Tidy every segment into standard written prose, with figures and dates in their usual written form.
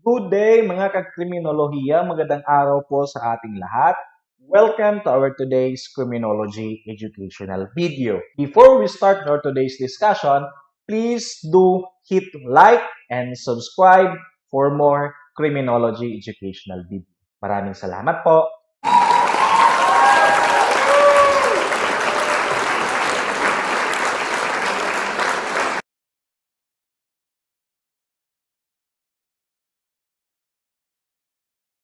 Good day mga kakriminolohiya, magandang araw po sa ating lahat. Welcome to our today's criminology educational video. Before we start our today's discussion, please do hit like and subscribe for more criminology educational video. Maraming salamat po.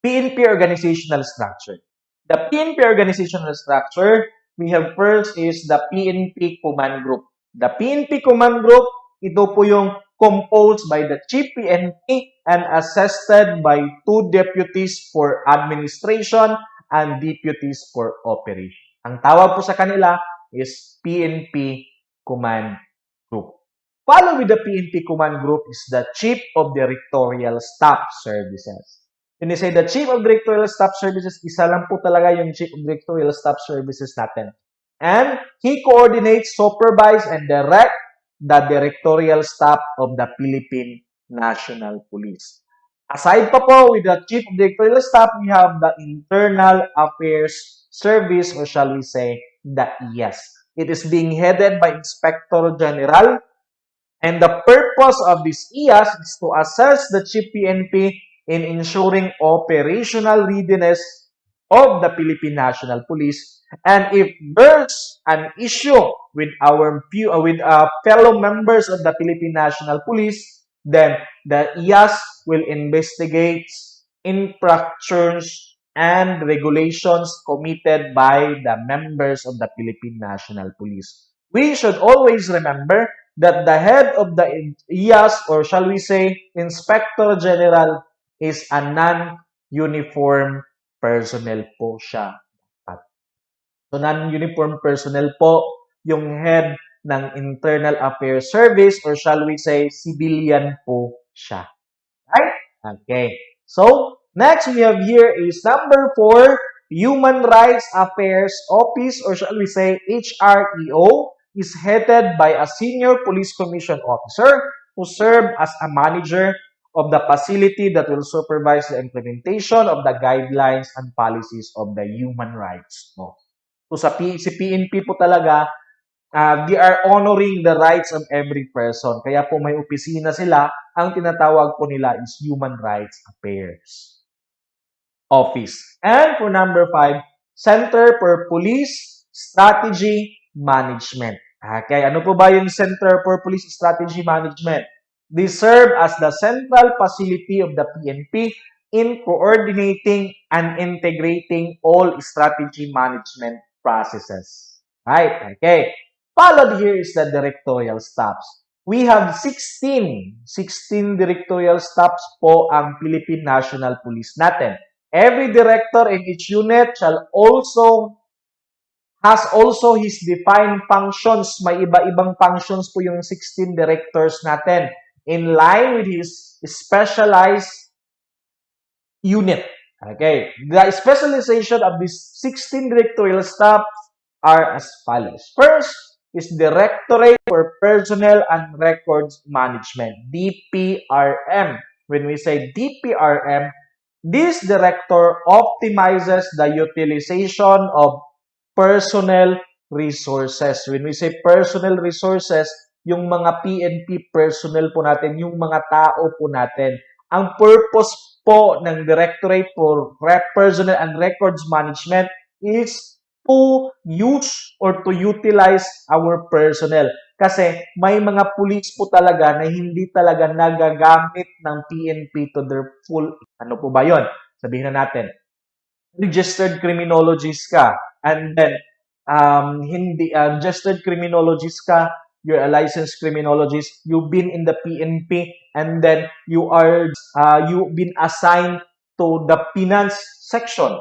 PNP Organizational Structure. The PNP Organizational Structure, we have first is the PNP Command Group. The PNP Command Group, ito po yung composed by the Chief PNP and assisted by 2 deputies for administration and deputies for operation. Ang tawag po sa kanila is PNP Command Group. Follow with the PNP Command Group is the Chief of Directorial Staff Services. When you say the Chief of Directorial Staff Services, isa lang po talaga yung Chief of Directorial Staff Services natin. And he coordinates, supervise, and direct the directorial staff of the Philippine National Police. Aside pa po with the Chief of Directorial Staff, we have the Internal Affairs Service, or shall we say, the IAS. It is being headed by Inspector General, and the purpose of this IAS is to assess the Chief PNP in ensuring operational readiness of the Philippine National Police, and if there's an issue with fellow members of the Philippine National Police, then the IAS will investigate infractions and regulations committed by the members of the Philippine National Police. We should always remember that the head of the IAS, or shall we say, Inspector General, is a non-uniform personnel po siya. So, non-uniform personnel po yung head ng Internal Affairs Service, or shall we say, civilian po siya. Right? Okay. So, next we have here is number 4, Human Rights Affairs Office, or shall we say, HREO, is headed by a Senior Police Commission Officer who serve as a manager of the facility that will supervise the implementation of the guidelines and policies of the human rights. No? So sa PNP po talaga, they are honoring the rights of every person. Kaya po may opisina sila, ang tinatawag po nila is Human Rights Affairs Office. And for number 5, Center for Police Strategy Management. Okay, ano po ba yung Center for Police Strategy Management? They serve as the central facility of the PNP in coordinating and integrating all strategy management processes. Right? Okay. Followed here is the directorial staffs. We have 16 directorial staffs po ang Philippine National Police natin. Every director in each unit has also his defined functions. May iba-ibang functions po yung 16 directors natin, in line with his specialized unit. Okay. The specialization of these 16 directorial staff are as follows. First is Directorate for Personnel and Records Management, DPRM. When we say DPRM, this director optimizes the utilization of personnel resources. When we say personnel resources, yung mga PNP personnel po natin, yung mga tao po natin. Ang purpose po ng Directorate for Personnel and Records Management is to use or to utilize our personnel. Kasi may mga police po talaga na hindi talaga nagagamit ng PNP to their full, ano po ba yun? Sabihin na natin, registered criminologist ka, and then registered criminologist ka, you're a licensed criminologist, you've been in the PNP, and then you've been assigned to the finance section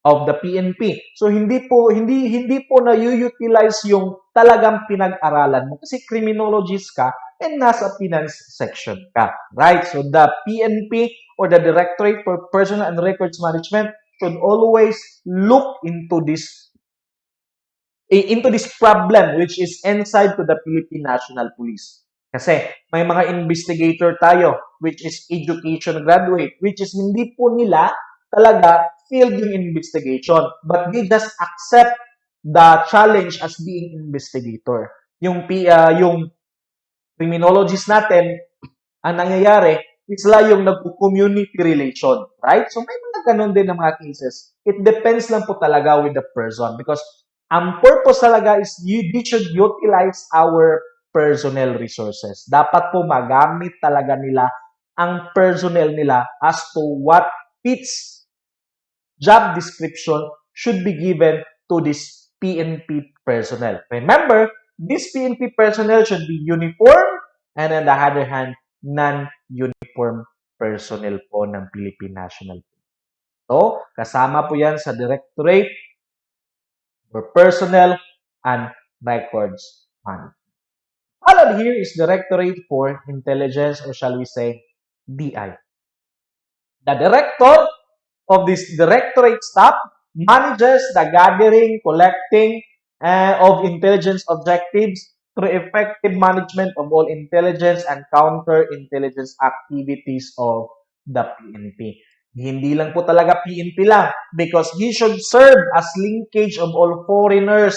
of the PNP. So hindi po na utilize yung talagang pinag-aralan mo kasi criminologist ka and nasa finance section ka. Right? So the PNP or the Directorate for Personnel and Records Management should always look into this problem which is inside to the Philippine National Police. Kasi may mga investigator tayo, which is education graduate, which is hindi po nila talaga field yung investigation. But they just accept the challenge as being investigator. Yung criminologist natin, ang nangyayari, sila yung nag-community relation, right? So may mga ganun din na mga cases. It depends lang po talaga with the person because ang purpose talaga is we should utilize our personnel resources. Dapat po magamit talaga nila ang personnel nila as to what fits job description should be given to this PNP personnel. Remember, this PNP personnel should be uniform and on the other hand, non-uniform personnel po ng Philippine National Police. So, kasama po yan sa Directorate for Personnel and Records Management. Followed here is Directorate for Intelligence or shall we say DI. The Director of this directorate staff manages the gathering, collecting of intelligence objectives through effective management of all intelligence and counter-intelligence activities of the PNP. Hindi lang po talaga PNP lang because he should serve as linkage of all foreigners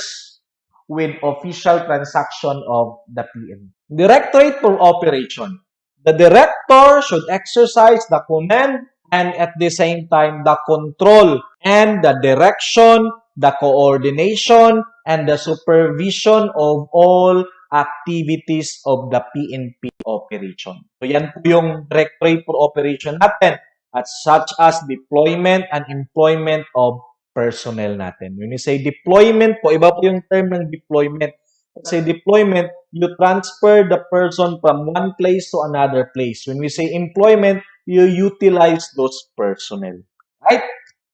with official transaction of the PNP. Directorate for Operation. The director should exercise the command and at the same time the control and the direction, the coordination, and the supervision of all activities of the PNP operation. So yan po yung Directorate for Operation natin at such as deployment and employment of personnel natin. When we say deployment po, iba po yung term ng deployment. Kasi deployment, you transfer the person from one place to another place. When we say employment, you utilize those personnel. Right?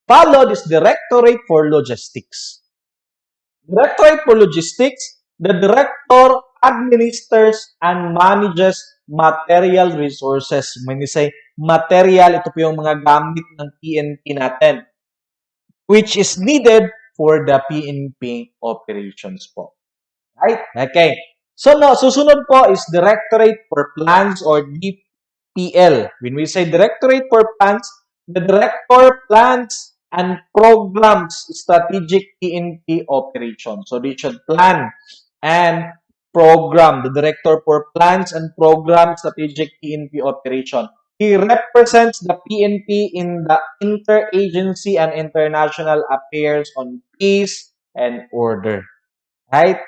Followed is Directorate for Logistics. Directorate for Logistics, the director administers and manages material resources. When we say material, ito po yung mga gamit ng PNP natin, which is needed for the PNP operations po. Right? Okay. So, susunod po is Directorate for Plans or DPL. When we say Directorate for Plans, the Director plans and programs strategic PNP operations. So, they should plan and program. The Director for Plans and Program Strategic PNP operation. He represents the PNP in the interagency and international affairs on peace and order. Right?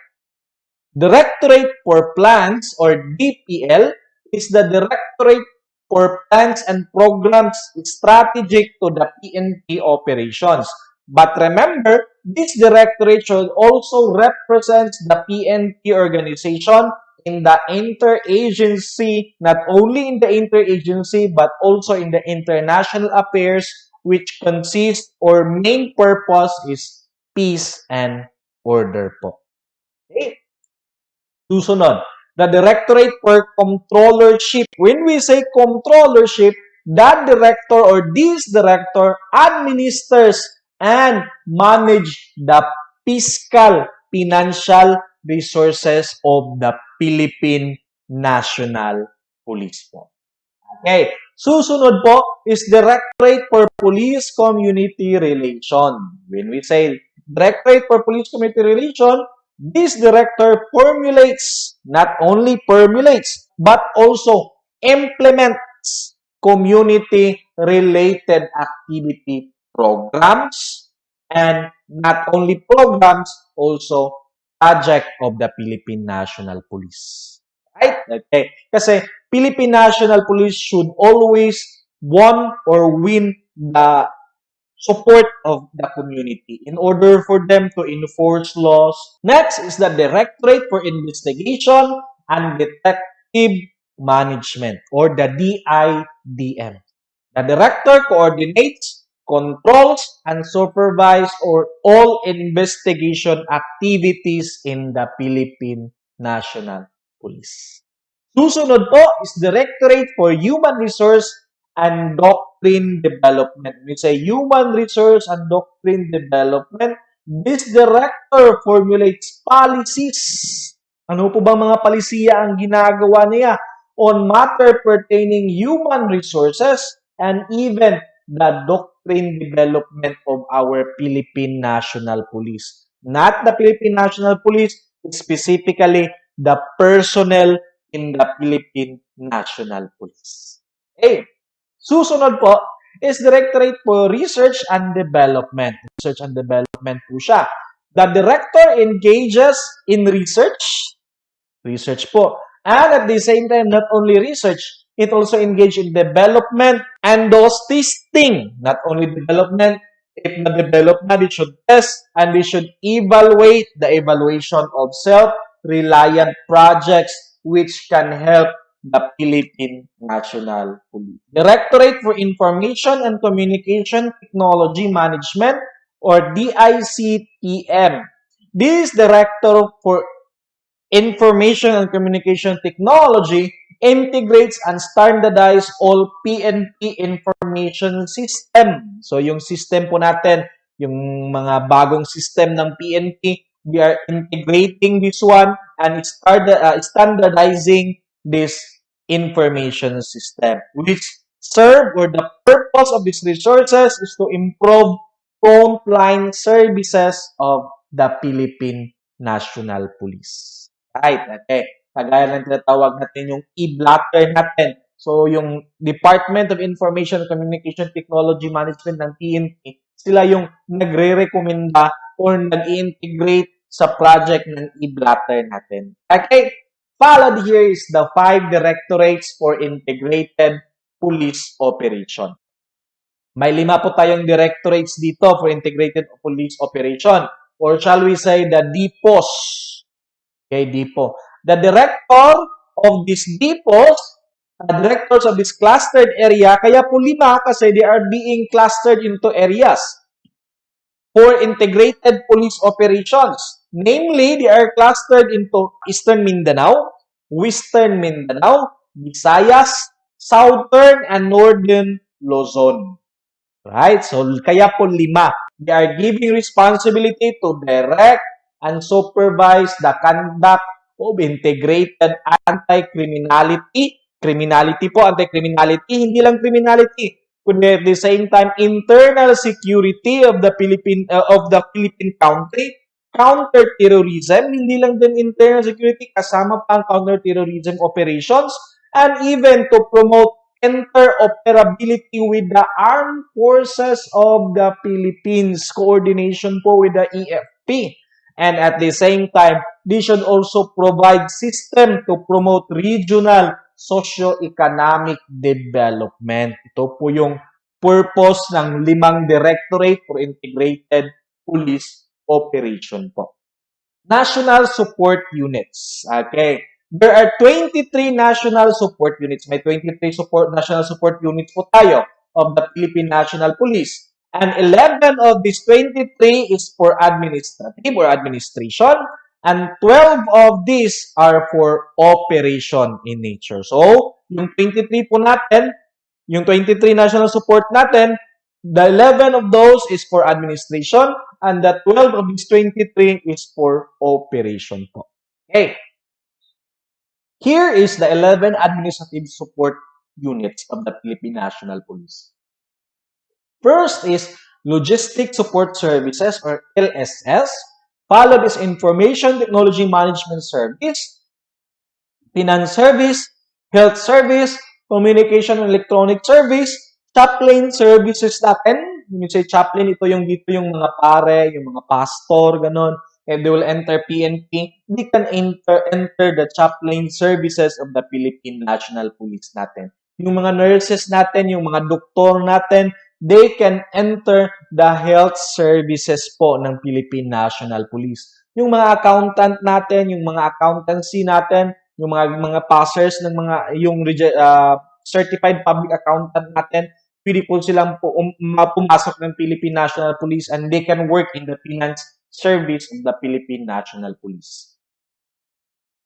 Directorate for Plans or DPL is the Directorate for Plans and Programs strategic to the PNP operations. But remember, this directorate should also represent the PNP organization in the interagency, not only in the interagency, but also in the international affairs, which consist or main purpose is peace and order po. Okay? Susunod, the Directorate for Controllership. When we say controllership, that director or this director administers and manage the fiscal financial resources of the Philippine National Police po. Okay. Susunod po is Directorate for Police Community Relation. When we say Directorate for Police Community Relation, this director formulates, not only formulates, but also implements community-related activity programs and not only programs, also project of the Philippine National Police. Right? Okay. Kasi Philippine National Police should always won or win the support of the community in order for them to enforce laws. Next is the Directorate for Investigation and Detective Management or the DIDM. The director coordinates, controls, and supervises all investigation activities in the Philippine National Police. Susunod po is Directorate for Human Resource and Doctrine Development. We say Human Resource and Doctrine Development. This director formulates policies Ano po bang mga palisiya ang ginagawa niya on matter pertaining human resources and even the doctrine development of our Philippine National Police. Not the Philippine National Police, specifically the personnel in the Philippine National Police. Okay. Susunod po is Directorate for Research and Development. Research and Development po siya. The director engages in research po. And at the same time, not only research, it also engage in development and those testing. Not only development, if na-develop na, they should test and they should evaluate the evaluation of self-reliant projects which can help the Philippine National Police. Directorate for Information and Communication Technology Management or DICTM. This director for Information and Communication Technology integrates and standardize all PNP information system. So, yung system po natin, yung mga bagong system ng PNP, we are integrating this one and standardizing this information system, which serve or the purpose of these resources is to improve frontline services of the Philippine National Police. Right, okay. Kagaya ng tinatawag natin yung e-blotter natin. So, yung Department of Information and Communication Technology Management ng PNP, sila yung nagre-recommenda or nag-integrate sa project ng e-blotter natin. Okay. Followed here is the 5 directorates for integrated police operation. May 5 po tayong directorates dito for integrated police operation. Or shall we say the depots. Okay, depot. The director of these depots, directors of this clustered area, kaya po 5 kasi they are being clustered into areas for integrated police operations. Namely, they are clustered into Eastern Mindanao, Western Mindanao, Visayas, Southern, and Northern Luzon. Right? So, kaya po 5. They are giving responsibility to direct and supervise the conduct of integrated anti-criminality. Criminality po, anti-criminality, hindi lang criminality, kundi at the same time, internal security of the Philippine country, counter-terrorism, hindi lang din internal security, kasama pa ang counter-terrorism operations, and even to promote interoperability with the armed forces of the Philippines, coordination po with the EFP. And at the same time, they should also provide system to promote regional socio-economic development. Ito po yung purpose ng 5 directorate for integrated police operation po. National support units. Okay. There are 23 national support units. May 23 national support units po tayo of the Philippine National Police. And 11 of these 23 is for administrative or administration. And 12 of these are for operation in nature. So, yung 23 po natin, yung 23 national support natin, the 11 of those is for administration and the 12 of these 23 is for operation po. Okay. Here is the 11 administrative support units of the Philippine National Police. First is Logistic Support Services or LSS. Followed is Information Technology Management Service, Finance Service, Health Service, Communication and Electronic Service, Chaplain Services natin. When you say chaplain, ito yung dito yung mga pare, yung mga pastor, ganon. If they will enter PNP, they can enter the chaplain services of the Philippine National Police natin. Yung mga nurses natin, yung mga doktor natin, they can enter the health services po ng Philippine National Police. Yung mga accountant natin, yung mga accountancy natin, yung mga passers ng mga yung certified public accountant natin, pwede po silang pumasok ng Philippine National Police and they can work in the finance service of the Philippine National Police.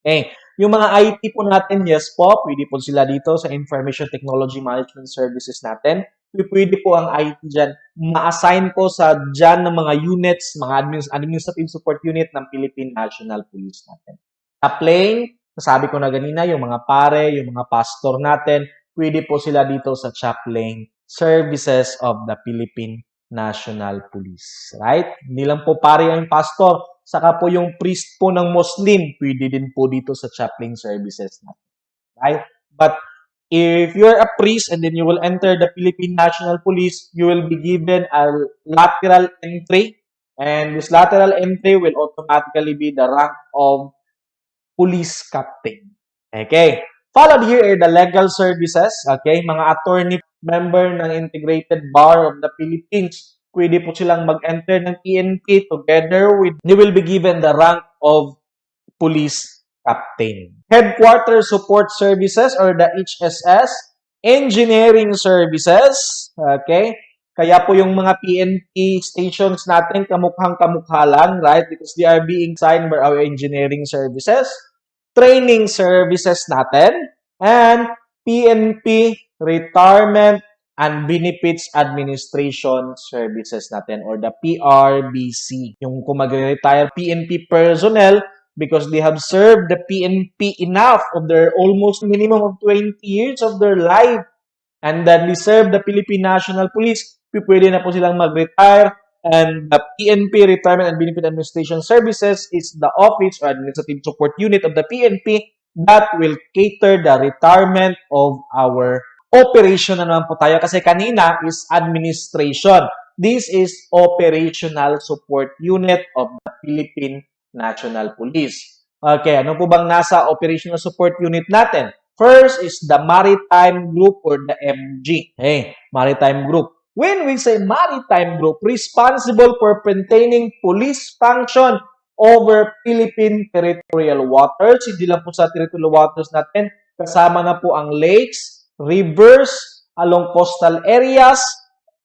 Okay. Yung mga IT po natin, yes po, pwede po sila dito sa Information Technology Management Services natin. Pwede po ang IT dyan. Ma-assign po sa dyan ng mga units, mga administrative support unit ng Philippine National Police natin. Chaplain, sabi ko na ganina, yung mga pare, yung mga pastor natin, pwede po sila dito sa chaplain services of the Philippine National Police. Right? Hindi lang po pare yung pastor, saka po yung priest po ng Muslim, pwede din po dito sa chaplain services natin. Right? But if you're a priest and then you will enter the Philippine National Police, you will be given a lateral entry. And this lateral entry will automatically be the rank of police captain. Okay. Followed here are the legal services. Okay. Mga attorney member ng Integrated Bar of the Philippines. Pwede po silang mag-enter ng PNP together with, they will be given the rank of police captain. Headquarters Support Services or the HSS. Engineering Services. Okay. Kaya po yung mga PNP stations natin kamukhang-kamukha lang, right? Because they are being signed by our engineering services, training services natin, and PNP Retirement and Benefits Administration Services natin or the PRBC. Yung kung mag-retire PNP personnel because they have served the PNP enough of their almost minimum of 20 years of their life and then they serve the Philippine National Police, pwede na po silang mag-retire. And the PNP Retirement and Benefit Administration Services is the office or administrative support unit of the PNP that will cater the retirement of our operation na naman po tayo. Kasi kanina is administration. This is operational support unit of the Philippine National Police. Okay, ano po bang nasa operational support unit natin? First is the Maritime Group or the MG. Hey, Maritime Group. When we say Maritime Group, responsible for maintaining police function over Philippine territorial waters. Hindi lang po sa territorial waters natin. Kasama na po ang lakes, rivers, along coastal areas,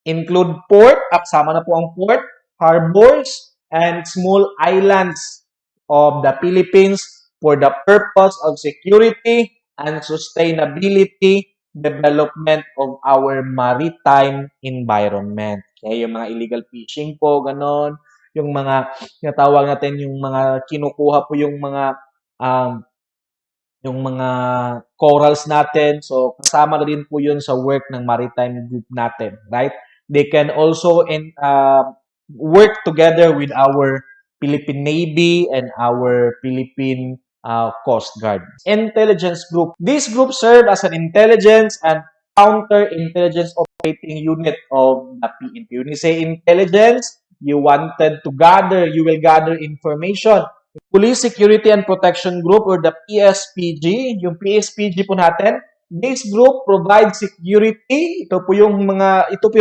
include port, kasama na po ang port, harbors, and small islands of the Philippines for the purpose of security and sustainability development of our maritime environment. Okay, yung mga illegal fishing po, ganon. Yung mga tinatawag natin, yung mga kinukuha po yung mga corals natin. So, kasama na din po yun sa work ng maritime group natin, right? They can also work together with our Philippine Navy and our Philippine Coast Guard. Intelligence Group. This group served as an intelligence and counter-intelligence operating unit of the PNP. When you say intelligence, you will gather information. Police Security and Protection Group or the PSPG. Yung PSPG po natin, this group provides security. Ito po yung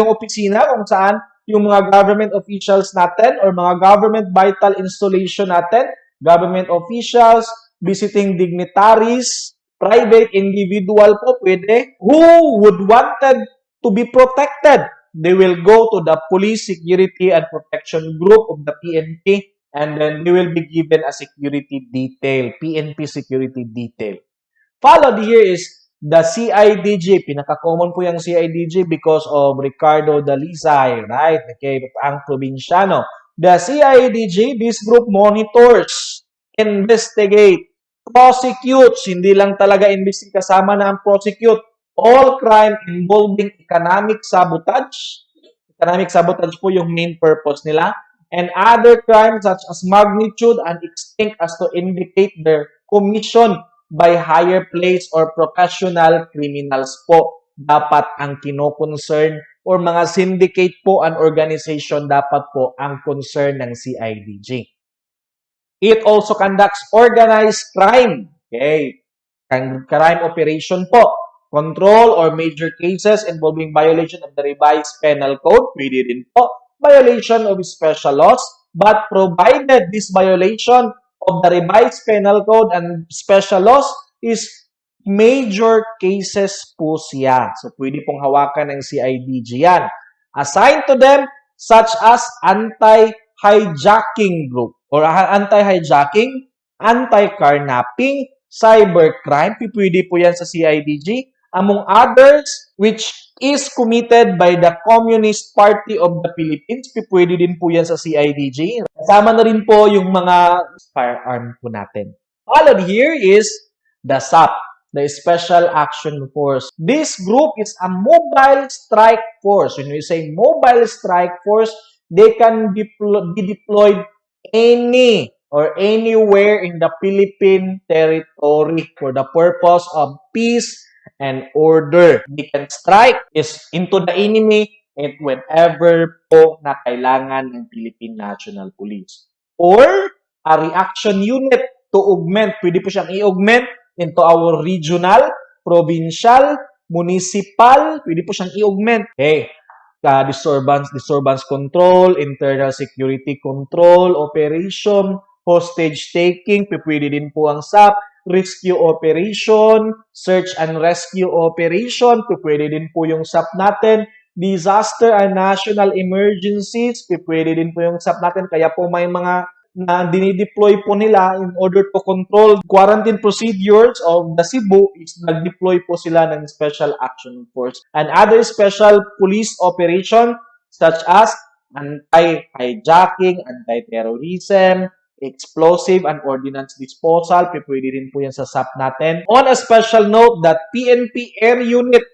opisina kung saan yung mga government officials natin or mga government vital installation natin, government officials, visiting dignitaries, private individual po pwede, who would wanted to be protected. They will go to the Police Security and Protection Group of the PNP and then they will be given a security detail, PNP security detail. Followed here is the CIDG. Pinaka-common po yung CIDG because of Ricardo Dalisay, right? Okay, ang probinsyano. The CIDG, this group monitors, investigate, prosecutes, hindi lang talaga investigate, kasama na ang prosecute, all crime involving economic sabotage. Economic sabotage po yung main purpose nila. And other crimes such as magnitude and extent as to indicate their commission by higher place or professional criminals po. Dapat ang kino-concern or mga syndicate po and organization dapat po ang concern ng CIDG. It also conducts organized crime. Okay. Crime operation po. Control or major cases involving violation of the revised penal code. Pwede din po. Violation of special laws, but provided this violation of the revised penal code and special laws is major cases po siya. So, pwede pong hawakan ng CIDG yan. Assigned to them such as anti-hijacking group or anti-hijacking, anti-carnapping, cybercrime, pwede po yan sa CIDG, among others, which is committed by the Communist Party of the Philippines. Pwede din po yan sa CIDG. Kasama na rin po yung mga firearm po natin. Followed here is the SAP, the Special Action Force. This group is a mobile strike force. When we say mobile strike force, they can be deployed any or anywhere in the Philippine territory for the purpose of peace and order. They can strike is into the enemy and whenever po na kailangan ng Philippine National Police. Or a reaction unit to augment. Pwede po siyang i-augment into our regional, provincial, municipal. Pwede po siyang i-augment. Okay. Disturbance control, internal security control, operation, hostage taking, pwede din po ang SAP, rescue operation, search and rescue operation, pwede din po yung SAP natin, disaster and national emergencies, pwede din po yung SAP natin, kaya po may mga na dinideploy po nila in order to control quarantine procedures of the Cebu is nag-deploy po sila ng Special Action Force and other special police operation such as anti-hijacking, anti-terrorism, explosive and ordnance disposal, pwede rin po yan sa SAP natin. On a special note that PNP Air Unit,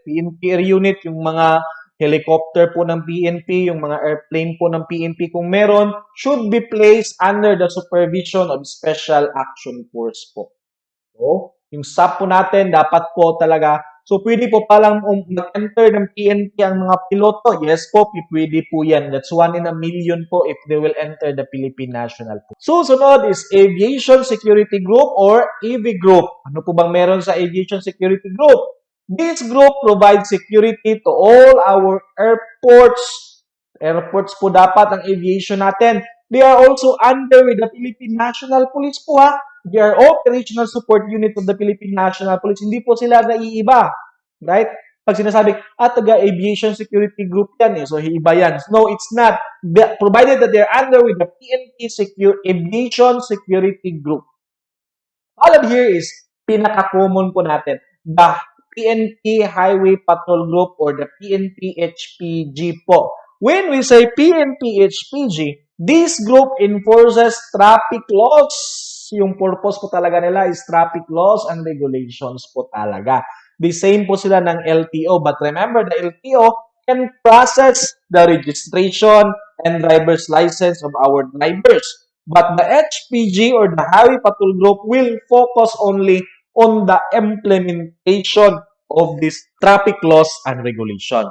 yung mga helicopter po ng PNP, yung mga airplane po ng PNP kung meron, should be placed under the supervision of Special Action Force po. So, yung SAP po natin, dapat po talaga, so pwede po palang mag-enter ng PNP ang mga piloto. Yes po, pwede po yan. That's 1 in a million po if they will enter the Philippine National Police. Susunod is Aviation Security Group or AV Group. Ano po bang meron sa Aviation Security Group? This group provides security to all our airports. Airports po dapat ang aviation natin. They are also under with the Philippine National Police po ha. They are operational support unit of the Philippine National Police. Hindi po sila naiiba. Right? Pag sinasabi, taga-aviation security group yan so iba yan. No, it's not. Provided that they're under with the PNP Aviation Security Group. All of here is pinaka-common po natin. The PNP Highway Patrol Group or the PNP HPG po. When we say PNP HPG, this group enforces traffic laws. Yung purpose po talaga nila is traffic laws and regulations po talaga. The same po sila ng LTO. But remember, the LTO can process the registration and driver's license of our drivers. But the HPG or the Highway Patrol Group will focus only on the implementation of these traffic laws and regulations.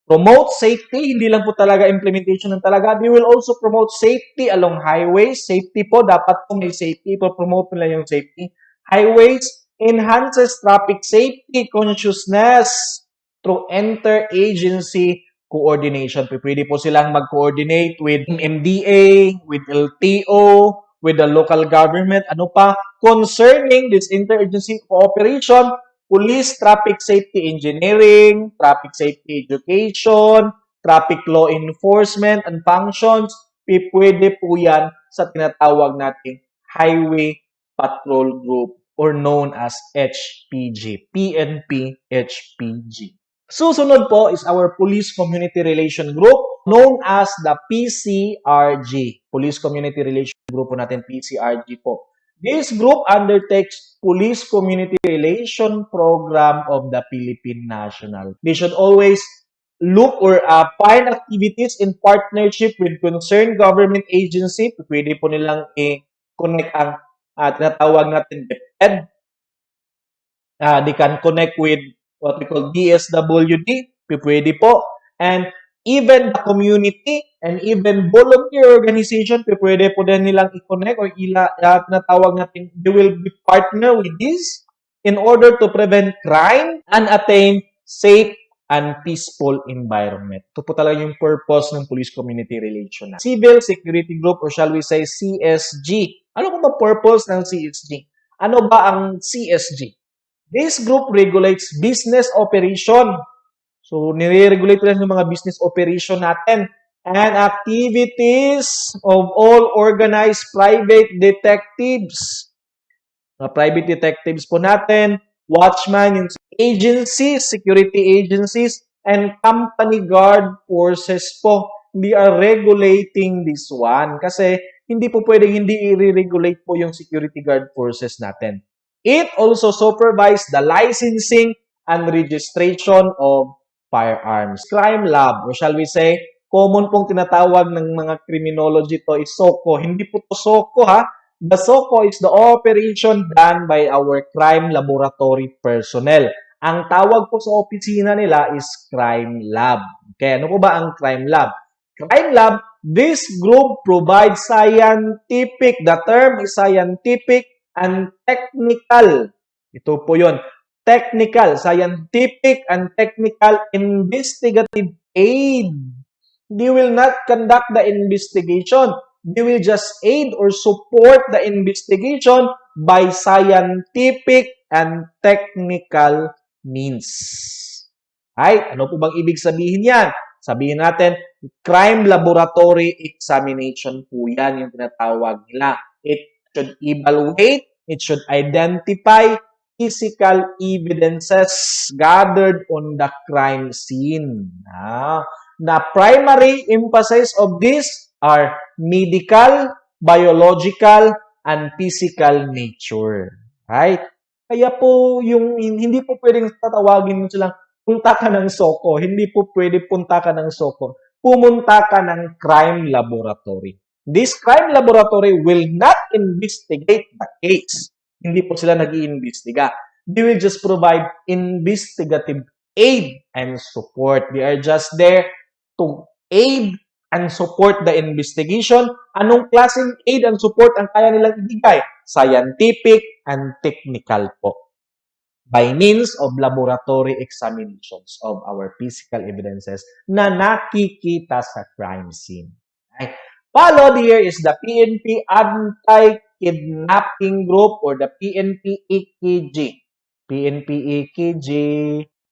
Promote safety, hindi lang po talaga implementation ng talaga. They will also promote safety along highways. Safety po, dapat po may safety. Promote nila yung safety. Highways enhances traffic safety consciousness through interagency coordination. Pwede po silang mag-coordinate with MDA, with LTO, with the local government. Ano pa? Concerning this interagency cooperation, police traffic safety engineering, traffic safety education, traffic law enforcement and functions, pwede po yan sa tinatawag nating Highway Patrol Group or known as HPG, PNP HPG. Susunod po is our Police Community Relation Group known as the PCRG. Police Community Relation Group po natin, PCRG po. This group undertakes Police Community Relation Program of the Philippine National. They should always look or find activities in partnership with concerned government agency. Pwede po nilang i-connect ang tinatawag natin DepEd. They can connect with what we call DSWD. Pwede po. And even the community and even volunteer organization, pwede po din nilang i-connect or natawag natin, they will be partner with this in order to prevent crime and attain safe and peaceful environment. Ito po talaga yung purpose ng Police Community Relation. Civil Security Group or shall we say CSG. Ano ba purpose ng CSG? Ano ba ang CSG? This group regulates business operation. So, nire-regulate lang yung mga business operation natin and activities of all organized private detectives. Mga private detectives po natin, watchman, yung agencies, security agencies, and company guard forces po. We are regulating this one kasi hindi po pwedeng hindi i-regulate po yung security guard forces natin. It also supervises the licensing and registration of firearms. Crime lab, or shall we say, common pong tinatawag ng mga criminology to is SOCO. Hindi po to SOCO ha. The SOCO is the operation done by our crime laboratory personnel. Ang tawag po sa opisina nila is crime lab. Okay, ano po ba ang crime lab? Crime lab, this group provides scientific, the term is scientific and technical. Ito po yun. Technical, scientific and technical investigative aid. They will not conduct the investigation. They will just aid or support the investigation by scientific and technical means. Ay, ano po bang ibig sabihin yan? Sabihin natin, crime laboratory examination po yan yung tinatawag nila. It should evaluate, it should identify physical evidences gathered on the crime scene. The primary emphasis of this are medical, biological, and physical nature. Right? Kaya po, yung hindi po pwedeng tatawagin mo silang punta ka ng SOCO. Hindi po pwede punta ka ng SOCO. Pumunta ka ng crime laboratory. This crime laboratory will not investigate the case. Hindi po sila nag-iimbestiga. They will just provide investigative aid and support. They are just there to aid and support the investigation. Anong klaseng aid and support ang kaya nilang ibigay? Scientific and technical po. By means of laboratory examinations of our physical evidences na nakikita sa crime scene. Okay. Followed here is the PNP Anti-Kidnapping Group or the PNP EKG. PNP EKG,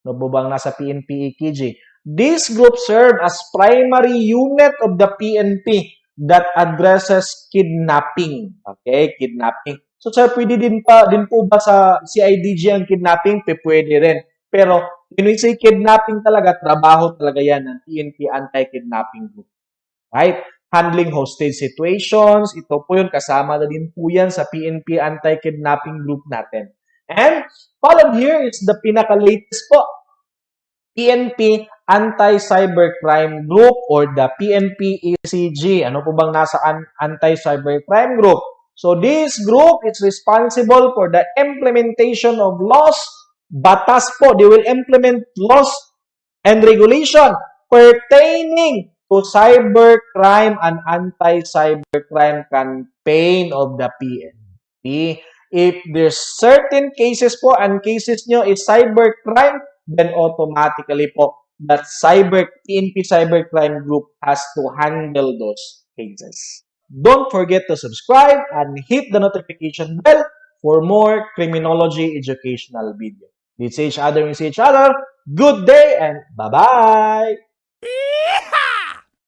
no bang nasa PNP EKG? This group serve as primary unit of the PNP that addresses kidnapping. Okay, kidnapping. So, sir, pwede din po ba sa CIDG ang kidnapping? Pwede rin. Pero, when we say kidnapping talaga, trabaho talaga yan ng PNP Anti-Kidnapping Group. Right? Handling hostage situations. Ito po yun. Kasama na din po yan sa PNP Anti-Kidnapping Group natin. And, followed here is the pinaka-latest po. PNP Anti-Cybercrime Group or the PNP ECG. Ano po bang nasa Anti-Cybercrime Group? So, this group is responsible for the implementation of laws. Batas po, they will implement laws and regulation pertaining to cybercrime and anti-cybercrime campaign of the PNP. If there's certain cases po and cases nyo is cybercrime, then automatically po that PNP Cybercrime Group has to handle those cases. Don't forget to subscribe and hit the notification bell for more criminology educational videos. We see each other, we see each other. Good day and bye-bye!